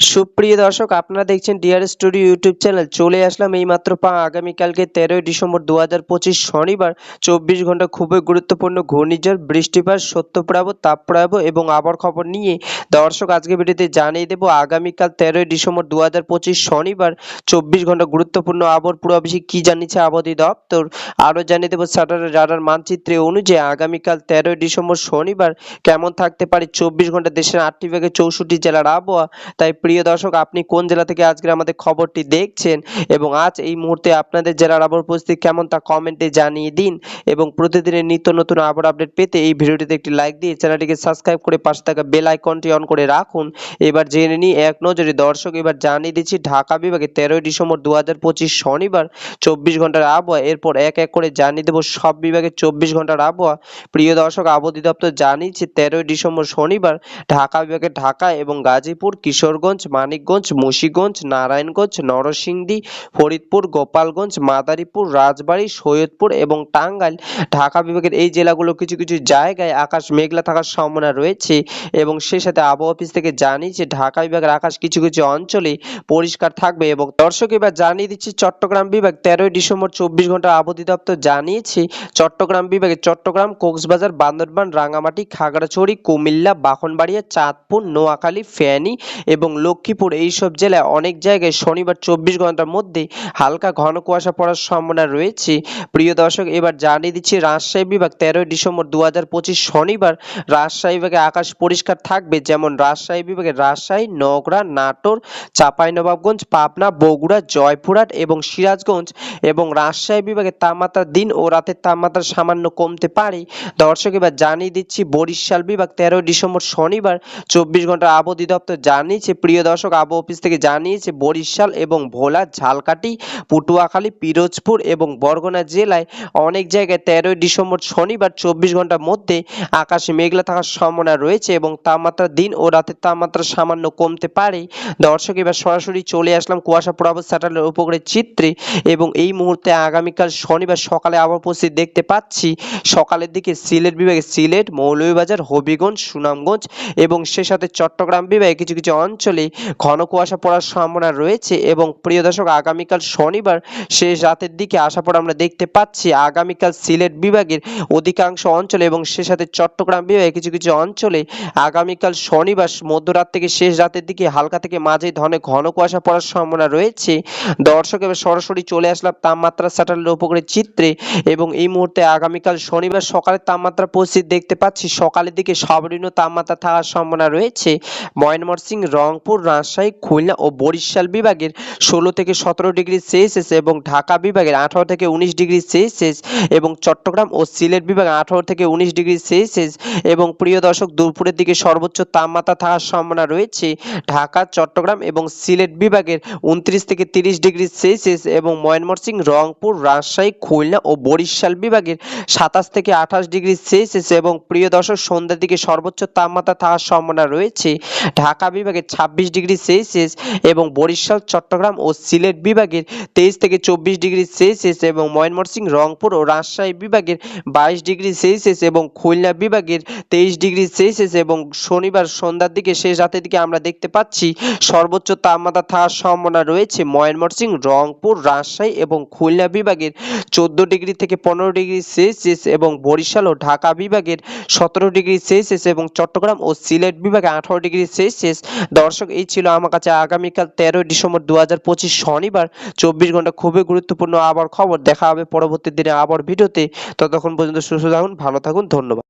সুপ্রিয় দর্শক, আপনারা দেখছেন ডিআর স্টুডিও ইউটিউব চ্যানেল। চলে আসলাম এইমাত্র আগামীকালকে 13ই ডিসেম্বর 2025 শনিবার 24 ঘন্টা খুবই গুরুত্বপূর্ণ ঘূর্ণিঝড়, বৃষ্টিপাত, সত্যপ্রবাহ, তাপপ্রবাহ এবং আবহাওয়ার খবর নিয়ে। দর্শক, আজকে ভিডিওতে জানিয়ে দেবো আগামীকাল 13ই ডিসেম্বর 2025 শনিবার 24 ঘন্টা গুরুত্বপূর্ণ আবহাওয়ার পূর্বাভাসে কি জানিয়েছে আবহাওয়া দপ্তর। আরও জানিয়ে দেবো স্যাটেলাইট রাডার মানচিত্রে অনুযায়ী আগামীকাল 13ই ডিসেম্বর শনিবার কেমন থাকতে পারে 24 ঘন্টা দেশের 8টি বিভাগে 64 জেলার আবহাওয়া। তাই প্রিয় দর্শক, আপনি কোন জেলা থেকে আজকে আমাদের খবরটি দেখছেন এবং আজ এই মুহূর্তে আপনাদের জেলার আবহাওয়ার পরিস্থিতি কেমন তা কমেন্টে জানিয়ে দিন। এবং প্রতিদিনের নিত্য নতুন আবহাওয়ার আপডেট পেতে এই ভিডিওটিতে একটি লাইক দিয়ে চ্যানেলটিকে সাবস্ক্রাইব করে পাশে থাকা বেল আইকনটি অন করে রাখুন। এবার জেনে নিই এক নজরে। দর্শক, এবার জানিয়ে দিচ্ছি ঢাকা বিভাগে 13ই ডিসেম্বর 2025 শনিবার 24 ঘন্টার আবহাওয়া। এরপর এক এক করে জানিয়ে দেবো সব বিভাগের 24 ঘন্টার আবহাওয়া। প্রিয় দর্শক, আবহাওয়া দপ্তর জানিয়েছে 13ই ডিসেম্বর শনিবার ঢাকা বিভাগের ঢাকা এবং গাজীপুর, কিশোরগঞ্জ, মানিকগঞ্জ, মুন্সিগঞ্জ, নারায়ণগঞ্জ, নরসিংদী, ফরিদপুর, গোপালগঞ্জ, মাদারীপুর, রাজবাড়ী, সৈয়দপুর এবং টাঙ্গাইল ঢাকা বিভাগের এই জেলাগুলো কিছু কিছু জায়গায় আকাশ মেঘলা থাকার সম্ভাবনা রয়েছে। এবং সে সাথে আবহাওয়া অফিস থেকে জানিয়েছে ঢাকা বিভাগের আকাশ কিছু কিছু অঞ্চলে পরিষ্কার থাকবে। এবং দর্শক, এবার জানিয়ে দিচ্ছি চট্টগ্রাম বিভাগ 13ই ডিসেম্বর 24 ঘন্টা আবহাওয়া দপ্তর জানিয়েছে চট্টগ্রাম বিভাগে চট্টগ্রাম, কক্সবাজার, বান্দরবান, রাঙামাটি, খাগড়াছড়ি, কুমিল্লা, ব্রাহ্মণবাড়িয়া, চাঁদপুর, নোয়াখালী, ফেনী এবং লক্ষ্মীপুর এইসব জেলায় অনেক জায়গায় শনিবার 24 ঘন্টার মধ্যে হালকা ঘন কুয়াশা পড়ার সম্ভাবনা রয়েছে। প্রিয় দর্শক, এবার জানিয়ে দিচ্ছি রাজশাহী বিভাগ 13ই ডিসেম্বর 2025 শনিবার রাজশাহী বিভাগে আকাশ পরিষ্কার থাকবে। যেমন রাজশাহী বিভাগে রাজশাহী, নওগাঁ, নাটোর, চাঁপাইনবাবগঞ্জ, পাবনা, বগুড়া, জয়পুরহাট এবং সিরাজগঞ্জ। এবং রাজশাহী বিভাগের তাপমাত্রা দিন ও রাতের তাপমাত্রা সামান্য কমতে পারে। দর্শক, এবার জানিয়ে দিচ্ছি বরিশাল বিভাগ 13ই ডিসেম্বর শনিবার 24 ঘন্টা আবহাওয়া দপ্তর জানিয়েছে। প্রিয় দর্শক, আবহাওয়া অফিস থেকে জানিয়েছে বরিশাল এবং ভোলা, ঝালকাঠি, পটুয়াখালী, পিরোজপুর এবং বরগুনা জেলায় অনেক জায়গায় 13ই ডিসেম্বর শনিবার 24 ঘন্টার মধ্যে আকাশে মেঘলা থাকার সম্ভাবনা রয়েছে এবং তাপমাত্রা দিন ও রাতের তাপমাত্রা সামান্য কমতে পারে। দর্শক, এবার সরাসরি চলে আসলাম কুয়াশা প্রভাব স্যাটেলাইট উপগ্রহের চিত্রে। এবং এই মুহূর্তে আগামীকাল শনিবার সকালে আবহাওয়া পরিস্থিতি দেখতে পাচ্ছি। সকালের দিকে সিলেট বিভাগে সিলেট, মৌলভীবাজার, হবিগঞ্জ, সুনামগঞ্জ এবং সে সাথে চট্টগ্রাম বিভাগে কিছু কিছু অঞ্চলে ঘন কুয়াশা পড়ার সম্ভাবনা রয়েছে। এবং প্রিয় দর্শক, আগামীকাল শনিবার শেষ রাতের দিকে আসার পর আমরা দেখতে পাচ্ছি আগামীকাল সিলেট বিভাগের অধিকাংশ অঞ্চলে এবং সে সাথে চট্টগ্রাম বিভাগে কিছু কিছু অঞ্চলে আগামীকাল শনিবার মধ্যরাত থেকে শেষ রাতের দিকে হালকা থেকে মাঝারি ধরনের ঘন কুয়াশা পড়ার সম্ভাবনা রয়েছে। দর্শক, এবার সরাসরি চলে আসলাম তাপমাত্রা স্যাটেলাইট উপগ্রহের চিত্রে। এবং এই মুহূর্তে আগামীকাল শনিবার সকালের তাপমাত্রা পরিস্থিতি দেখতে পাচ্ছি। সকালের দিকে সর্বনিম্ন তাপমাত্রা থাকার সম্ভাবনা রয়েছে ময়মনসিংহ, রংপুর, রাজশাহী, খুলনা ও বরিশাল বিভাগের 16 থেকে 17 ডিগ্রি সেলসিয়াস এবং ঢাকা বিভাগের 18 থেকে 19 ডিগ্রি সেলসিয়াস এবং চট্টগ্রাম ও সিলেট বিভাগে 18 থেকে 19 ডিগ্রি সেলসিয়াস। এবং প্রিয় দর্শক, দুপুরের দিকে সর্বোচ্চ তাপমাত্রা থাকার সম্ভাবনা রয়েছে ঢাকা, চট্টগ্রাম এবং সিলেট বিভাগের 29 থেকে 30 ডিগ্রি সেলসিয়াস এবং ময়মনসিংহ, রংপুর, রাজশাহী, খুলনা ও বরিশাল বিভাগের 27 থেকে 28 ডিগ্রি সেলসিয়াস। এবং প্রিয় দর্শক, সন্ধ্যার দিকে সর্বোচ্চ তাপমাত্রা থাকার সম্ভাবনা রয়েছে ঢাকা বিভাগে 26 ডিগ্রি সেলসিয়াস এবং বরিশাল, চট্টগ্রাম ও সিলেট বিভাগের 23 থেকে 24 ডিগ্রি সেলসিয়াস এবং ময়মনসিংহ, রংপুর ও রাজশাহী বিভাগের 22 ডিগ্রি সেলসিয়াস এবং খুলনা বিভাগের 23 ডিগ্রি সেলসিয়াস। এবং শনিবার সন্ধ্যার দিকে শেষ রাতের দিকে আমরা দেখতে পাচ্ছি সর্বোচ্চ তাপমাত্রা থাকার সম্ভাবনা রয়েছে ময়মনসিংহ, রংপুর, রাজশাহী এবং খুলনা বিভাগের 14 ডিগ্রি থেকে 15 ডিগ্রি সেলসিয়াস এবং বরিশাল ও ঢাকা বিভাগের 17 ডিগ্রি সেলসিয়াস এবং চট্টগ্রাম ও সিলেট বিভাগে 18 ডিগ্রি সেলসিয়াস। দর্শক, এই ছিল আমার কাছে আগামীকাল 13ই ডিসেম্বর 2025 শনিবার 24 ঘন্টা খুবই গুরুত্বপূর্ণ আবহাওয়ার খবর। দেখা হবে পরবর্তী দিনে আবার ভিডিওতে। ততক্ষণ পর্যন্ত সুস্থ থাকুন, ভালো থাকুন, ধন্যবাদ।